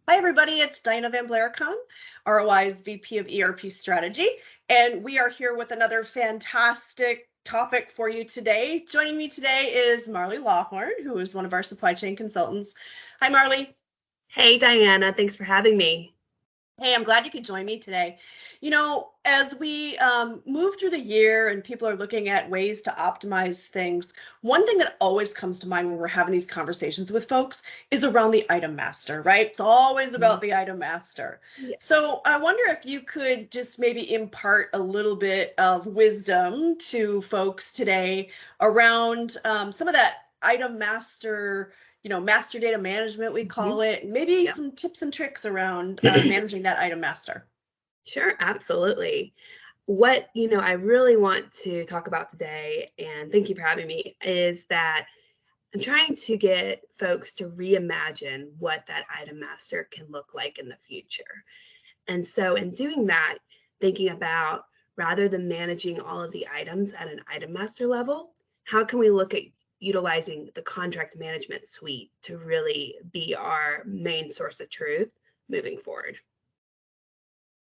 Hi, everybody. It's Diana Van Blaricom, ROI's VP of ERP Strategy, and we are here with another fantastic topic for you today. Joining me today is Marlee Lawhorn, who is one of our supply chain consultants. Hi, Marlee. Hey, Diana. Thanks for having me. Hey, I'm glad you could join me today. You know, as we move through the year and people are looking at ways to optimize things, one thing that always comes to mind when we're having these conversations with folks is around the item master, right? It's always about the item master. Yeah. So I wonder if you could just maybe impart a little bit of wisdom to folks today around some of that item master, master data management, we call it, maybe Yeah. some tips and tricks around managing that item master. Sure, absolutely. What, I really want to talk about today, and thank you for having me, is that I'm trying to get folks to reimagine what that item master can look like in the future. And so in doing that, thinking about rather than managing all of the items at an item master level, how can we look at utilizing the contract management suite to really be our main source of truth moving forward?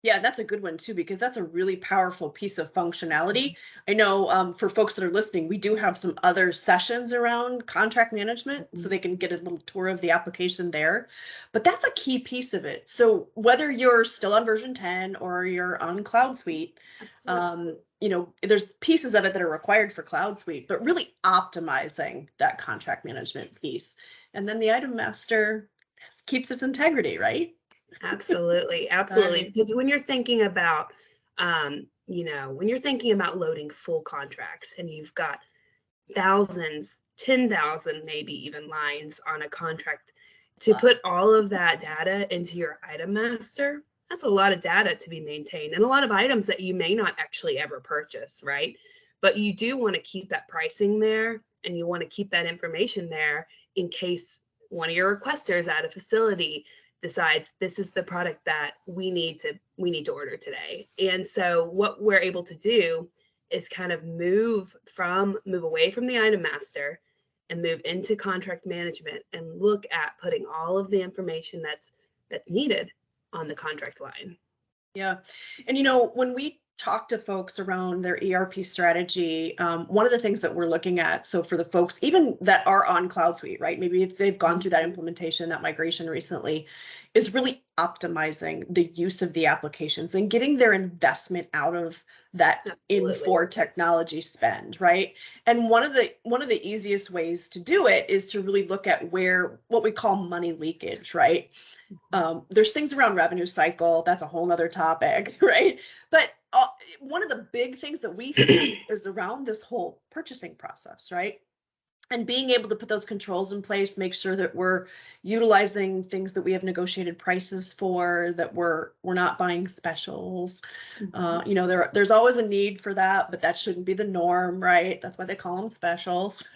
Yeah, that's a good one too, because that's a really powerful piece of functionality. I know for folks that are listening, we do have some other sessions around contract management, so they can get a little tour of the application there. But that's a key piece of it. So whether you're still on version 10 or you're on Cloud Suite, there's pieces of it that are required for Cloud Suite, but really optimizing that contract management piece. And then the item master keeps its integrity, right? Absolutely, absolutely. Because when you're thinking about, when you're thinking about loading full contracts and you've got thousands, 10,000, maybe even lines on a contract, to put all of that data into your item master, that's a lot of data to be maintained and a lot of items that you may not actually ever purchase, right? But you do want to keep that pricing there and you want to keep that information there in case one of your requesters at a facility decides this is the product that we need to order today. And so what we're able to do is kind of move away from the item master and move into contract management and look at putting all of the information that's needed on the contract line. Yeah. And when we talk to folks around their ERP strategy, one of the things that we're looking at, so for the folks even that are on Cloud Suite, right? Maybe if they've gone through that implementation, that migration recently, is really optimizing the use of the applications and getting their investment out of that Infor technology spend, right? And one of the easiest ways to do it is to really look at what we call money leakage, right? There's things around revenue cycle. That's a whole nother topic, right? But one of the big things that we see is around this whole purchasing process, right? And being able to put those controls in place, make sure that we're utilizing things that we have negotiated prices for, that we're not buying specials. There's always a need for that, but that shouldn't be the norm, right? That's why they call them specials.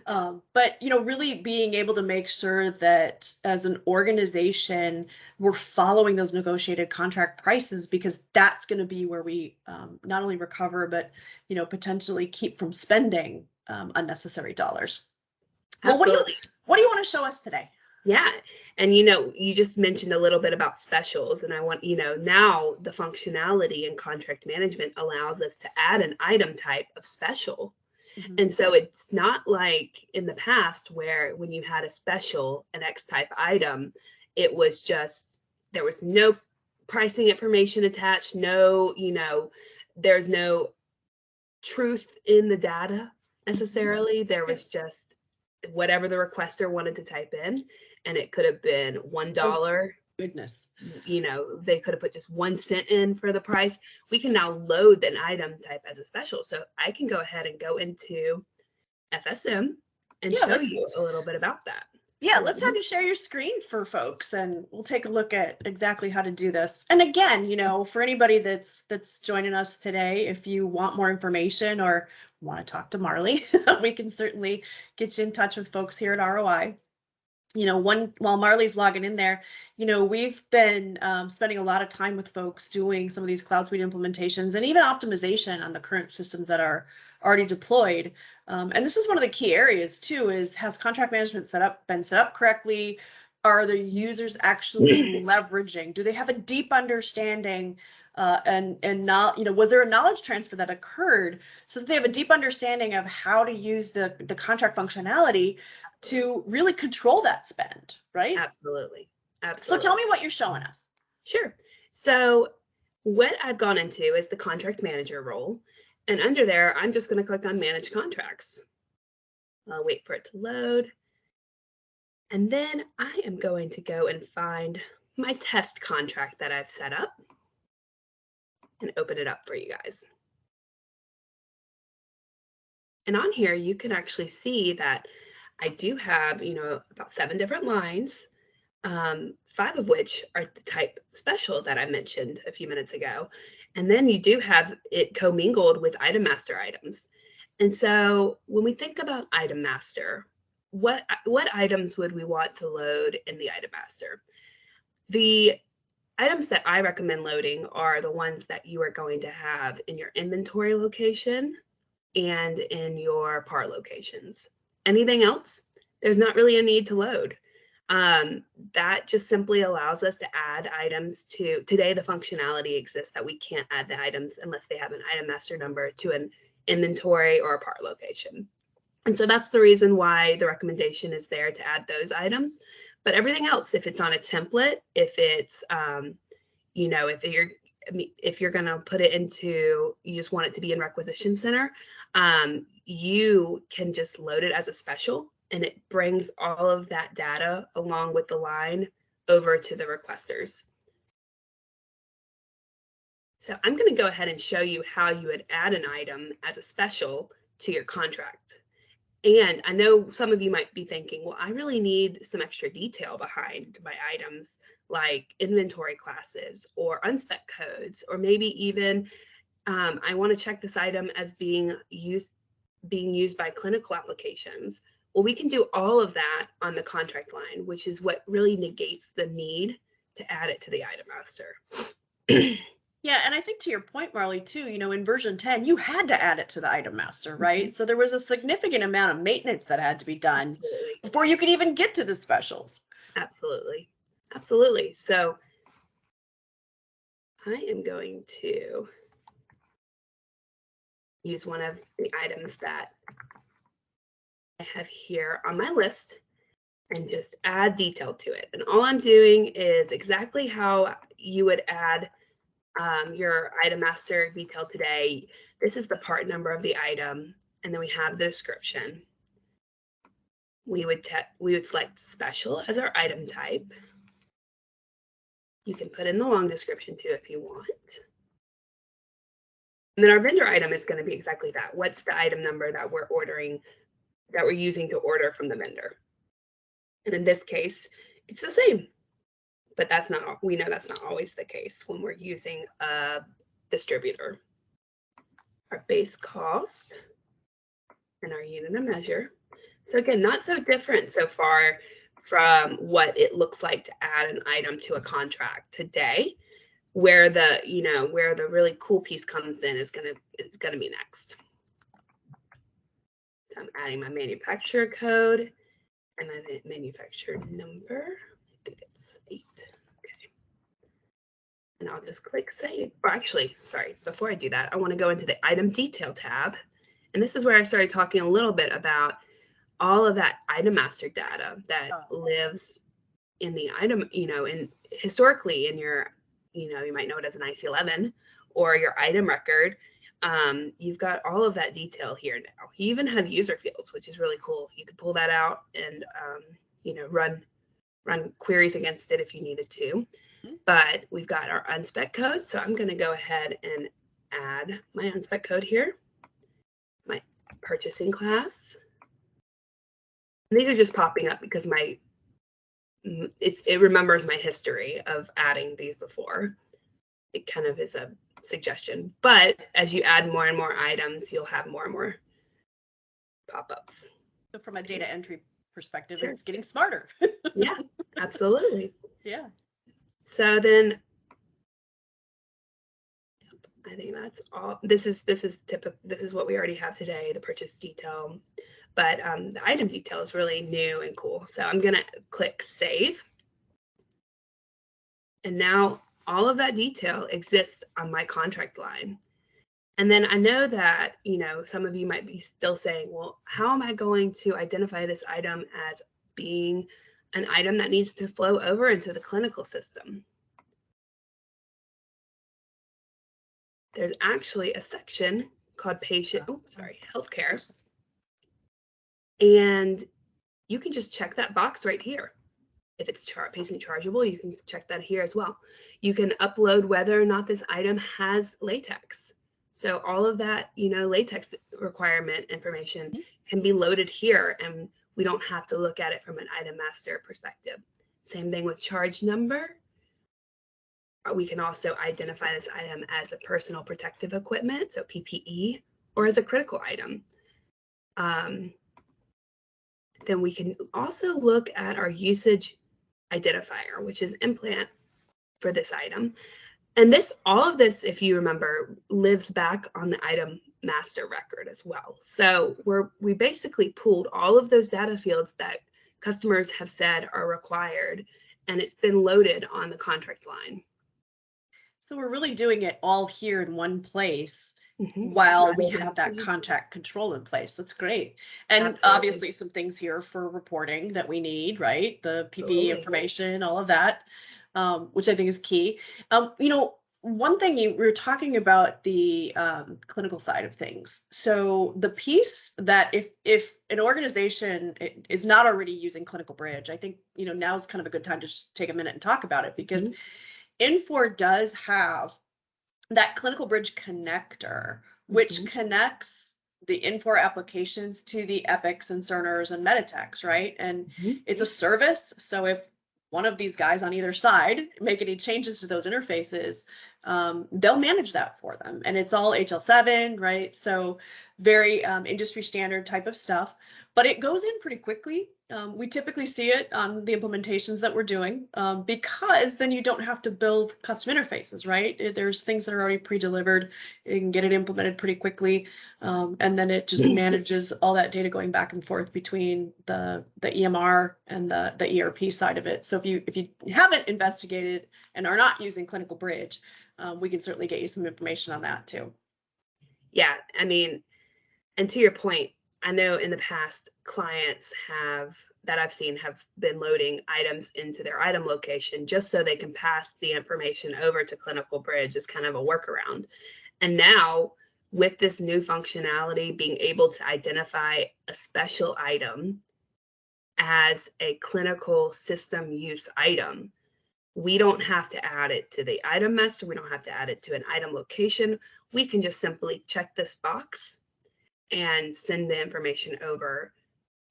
But really being able to make sure that as an organization, we're following those negotiated contract prices, because that's going to be where we not only recover, but potentially keep from spending unnecessary dollars. Well, Absolutely. what do you want to show us today? Yeah. And you just mentioned a little bit about specials, and I want, now the functionality in contract management allows us to add an item type of special. And so it's not like in the past where when you had a special, an X type item, it was just, there was no pricing information attached, there's no truth in the data necessarily. There was just whatever the requester wanted to type in, and it could have been $1. Oh, goodness. They could have put just 1 cent in for the price. We can now load an item type as a special. So I can go ahead and go into FSM and show you a little bit about that. Yeah, let's have you share your screen for folks, and we'll take a look at exactly how to do this. And again, for anybody that's joining us today, if you want more information or want to talk to Marlee, we can certainly get you in touch with folks here at ROI. While Marlee's logging in there, we've been spending a lot of time with folks doing some of these Cloud Suite implementations and even optimization on the current systems that are already deployed. And this is one of the key areas too, is has contract management been set up correctly? are the users actually leveraging? Do they have a deep understanding and not, was there a knowledge transfer that occurred so that they have a deep understanding of how to use the contract functionality to really control that spend, right? Absolutely. So tell me what you're showing us. Sure. So what I've gone into is the contract manager role. And under there, I'm just going to click on manage contracts. I'll wait for it to load. And then I am going to go and find my test contract that I've set up and open it up for you guys. And on here, you can actually see that I do have, about 7 different lines, 5 of which are the type special that I mentioned a few minutes ago. And then you do have it commingled with Item Master items. And so when we think about Item Master, what items would we want to load in the Item Master? The items that I recommend loading are the ones that you are going to have in your inventory location and in your part locations. Anything else, there's not really a need to load. That just simply allows us to add items to, today the functionality exists that we can't add the items unless they have an Item Master number to an inventory or a part location. And so that's the reason why the recommendation is there to add those items. But everything else, if it's on a template, if it's, if you're going to put it into, you just want it to be in Requisition Center, you can just load it as a special, and it brings all of that data along with the line over to the requesters. So I'm going to go ahead and show you how you would add an item as a special to your contract. And I know some of you might be thinking, well, I really need some extra detail behind my items, like inventory classes or unspec codes, or maybe even I want to check this item as being used by clinical applications. Well, we can do all of that on the contract line, which is what really negates the need to add it to the Item Master. Yeah, and I think to your point, Marlee, too, in version 10, you had to add it to the Item Master, right? Mm-hmm. So there was a significant amount of maintenance that had to be done Absolutely. Before you could even get to the specials. Absolutely. Absolutely. So I am going to use one of the items that I have here on my list and just add detail to it. And all I'm doing is exactly how you would add your Item Master detail today. This is the part number of the item, and then we have the description. We would select special as our item type. You can put in the long description too if you want. And then our vendor item is going to be exactly that. What's the item number that we're ordering, that we're using to order from the vendor? And in this case, it's the same. But we know that's not always the case when we're using a distributor. Our base cost and our unit of measure. So again, not so different so far from what it looks like to add an item to a contract today. Where the really cool piece comes in is gonna be next. So I'm adding my manufacturer code and my manufacturer number. I think it's 8. Okay. And I'll just click save. Or actually, sorry, before I do that, I want to go into the item detail tab. And this is where I started talking a little bit about all of that Item Master data that lives in the item, historically in your, you might know it as an IC11 or your item record. You've got all of that detail here now. You even have user fields, which is really cool. You could pull that out and, run queries against it if you needed to. Mm-hmm. But we've got our unspec code. So I'm going to go ahead and add my unspec code here, my purchasing class. And these are just popping up because it remembers my history of adding these before. It kind of is a suggestion. But as you add more and more items, you'll have more and more pop-ups. So from a data entry perspective, sure. It's getting smarter. Yeah, absolutely. Yeah. So then I think that's all. This is typical. This is what we already have today, the purchase detail. But the item detail is really new and cool. So I'm going to click save. And now all of that detail exists on my contract line. And then I know that, some of you might be still saying, well, how am I going to identify this item as being an item that needs to flow over into the clinical system? There's actually a section called healthcare. And you can just check that box right here. If it's patient chargeable, you can check that here as well. You can upload whether or not this item has latex. So all of that, latex requirement information can be loaded here, and we don't have to look at it from an item master perspective. Same thing with charge number. We can also identify this item as a personal protective equipment, so PPE, or as a critical item. Then we can also look at our usage identifier, which is implant for this item. And all of this, if you remember, lives back on the item master record as well. So we basically pulled all of those data fields that customers have said are required, and it's been loaded on the contract line. So we're really doing it all here in one place while we have that contract control in place. That's great. And Absolutely. Obviously some things here for reporting that we need, right? The PPE information, all of that, which I think is key. One thing we were talking about the clinical side of things. So the piece that if an organization is not already using Clinical Bridge, I think, now is kind of a good time to just take a minute and talk about it, because Infor does have that Clinical Bridge connector, which connects the Infor applications to the Epics and Cerners and Meditechs, right? And it's a service. So if one of these guys on either side make any changes to those interfaces, they'll manage that for them. And it's all HL7, right? So very industry standard type of stuff, but it goes in pretty quickly. We typically see it on the implementations that we're doing, because then you don't have to build custom interfaces, right? There's things that are already pre-delivered. You can get it implemented pretty quickly, and then it just manages all that data going back and forth between the EMR and the ERP side of it. So if you haven't investigated and are not using Clinical Bridge, we can certainly get you some information on that too. Yeah, I mean, and to your point, I know in the past clients that I've seen have been loading items into their item location just so they can pass the information over to Clinical Bridge as kind of a workaround. And now with this new functionality, being able to identify a special item as a clinical system use item, we don't have to add it to the item master. We don't have to add it to an item location. We can just simply check this box and send the information over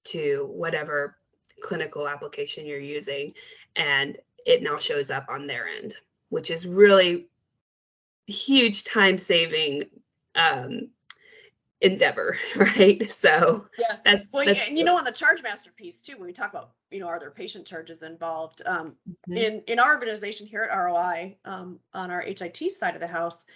to whatever clinical application you're using, and it now shows up on their end, which is really huge time-saving endeavor, right? So yeah, that's and on the charge master piece too, when we talk about, are there patient charges involved? In our organization here at ROI, on our HIT side of the house,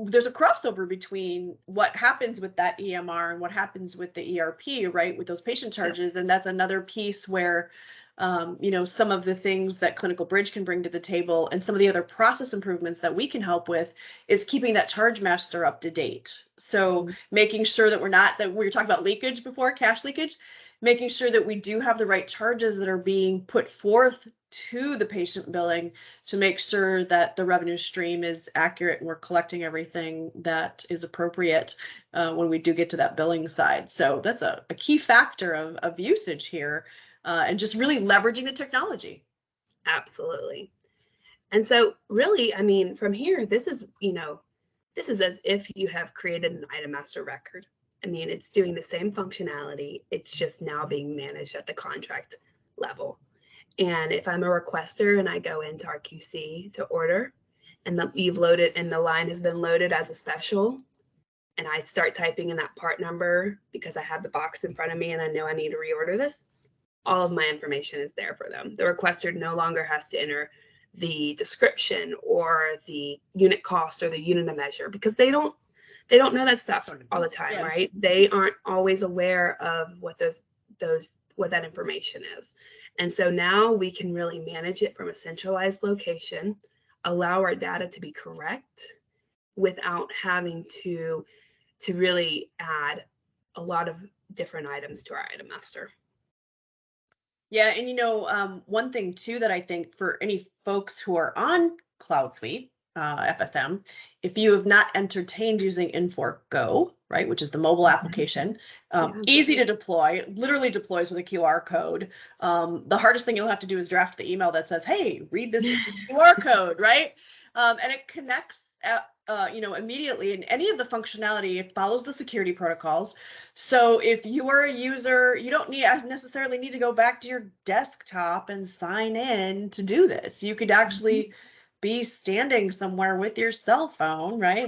there's a crossover between what happens with that EMR and what happens with the ERP, right? With those patient charges. And that's another piece where, some of the things that Clinical Bridge can bring to the table and some of the other process improvements that we can help with is keeping that charge master up to date. So making sure that that we were talking about leakage before, cash leakage, making sure that we do have the right charges that are being put forth to the patient billing to make sure that the revenue stream is accurate and we're collecting everything that is appropriate when we do get to that billing side. So that's a key factor of usage here, and just really leveraging the technology. Absolutely. And so really, I mean, from here, this is as if you have created an item master record. I mean, it's doing the same functionality. It's just now being managed at the contract level. And if I'm a requester and I go into our QC to order, and you've loaded and the line has been loaded as a special, and I start typing in that part number because I have the box in front of me and I know I need to reorder this, all of my information is there for them. The requester no longer has to enter the description or the unit cost or the unit of measure, because they don't know that stuff all the time, right? They aren't always aware of what those what that information is. And so now we can really manage it from a centralized location, allow our data to be correct without having to really add a lot of different items to our item master. Yeah, and one thing too that I think for any folks who are on Cloud Suite, FSM, if you have not entertained using Infor Go, right, which is the mobile application, easy to deploy, literally deploys with a QR code. The hardest thing you'll have to do is draft the email that says, hey, read this QR code, right? And it connects immediately, and any of the functionality, it follows the security protocols. So if you are a user, you don't necessarily need to go back to your desktop and sign in to do this. You could actually be standing somewhere with your cell phone, right?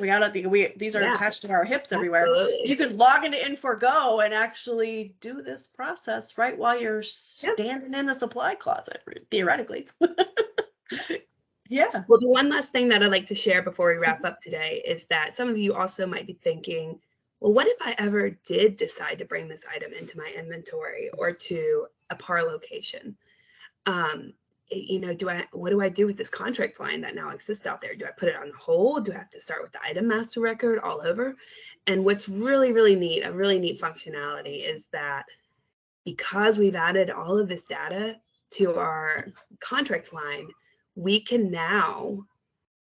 These are attached to our hips everywhere. Absolutely. You could log into Infor Go and actually do this process right while you're standing in the supply closet, theoretically. Yeah. Well, the one last thing that I'd like to share before we wrap up today is that some of you also might be thinking, well, what if I ever did decide to bring this item into my inventory or to a PAR location? What do I do with this contract line that now exists out there? Do I put it on hold? Do I have to start with the item master record all over? And what's really, really neat, a really neat functionality is that because we've added all of this data to our contract line, we can now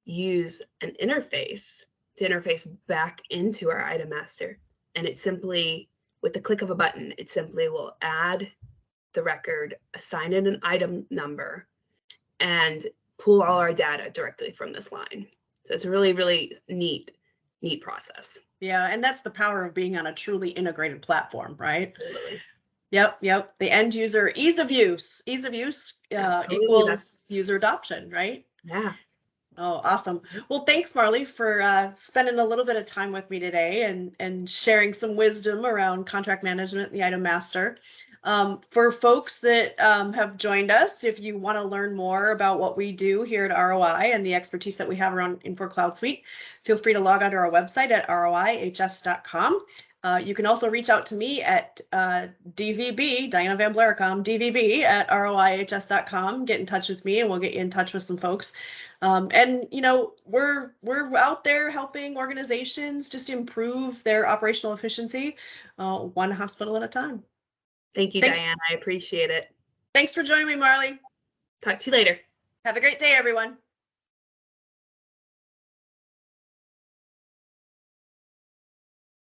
use an interface to interface back into our item master. And it simply, with the click of a button, it simply will add the record, assign it an item number, and pull all our data directly from this line. So it's a really, really neat process. Yeah, and that's the power of being on a truly integrated platform, right? Absolutely. Yep. The end user ease of use equals user adoption, right? Yeah. Oh, awesome. Well, thanks, Marlee, for spending a little bit of time with me today and sharing some wisdom around contract management and the item master. For folks that have joined us, if you want to learn more about what we do here at ROI and the expertise that we have around Infor Cloud Suite, feel free to log onto our website at roihs.com. You can also reach out to me at DVB, Diana Van Blaricom, DVB at roihs.com. Get in touch with me and we'll get you in touch with some folks. And we're out there helping organizations just improve their operational efficiency, one hospital at a time. Thank you, Diana. I appreciate it. Thanks for joining me, Marlee. Talk to you later. Have a great day, everyone.